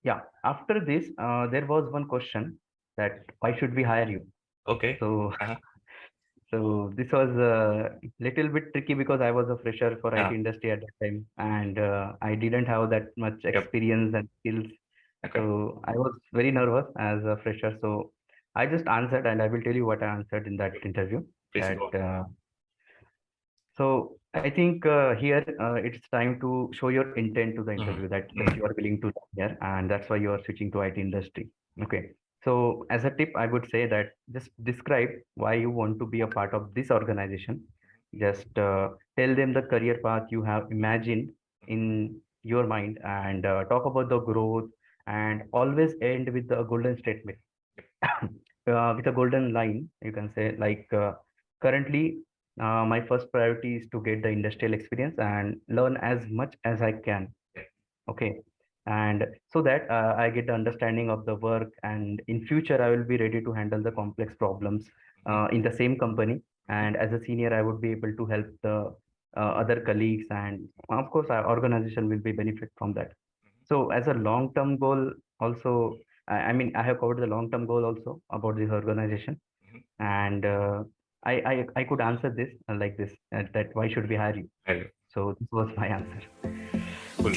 Yeah. After this, there was one question that why should we hire you? Okay. So, Uh-huh. so this was a little bit tricky because I was a fresher for IT Uh, industry at that time, and I didn't have that much yep. experience and skills. Okay. So I was very nervous as a fresher. So I just answered, and I will tell you what I answered in that Yep. interview. Please That go. so I think here it's time to show your intent to the Mm-hmm. interview that yes Mm-hmm. you are willing to learn here, and that's why you are switching to IT industry. Okay. So as a tip, I would say that just describe why you want to be a part of this organization. Just tell them the career path you have imagined in your mind, and talk about the growth, and always end with the golden statement. With a golden line, you can say like currently my first priority is to get the industrial experience and learn as much as I can. Okay. And so that I get the understanding of the work, and in future I will be ready to handle the complex problems in the same company. And as a senior, I would be able to help the other colleagues, and of course our organization will be benefit from that. So as a long term goal also, I mean I have covered the long term goal also about this organization. Mm-hmm. And I could answer this like this, that why should we hire you? Hello. So this was my answer. Cool.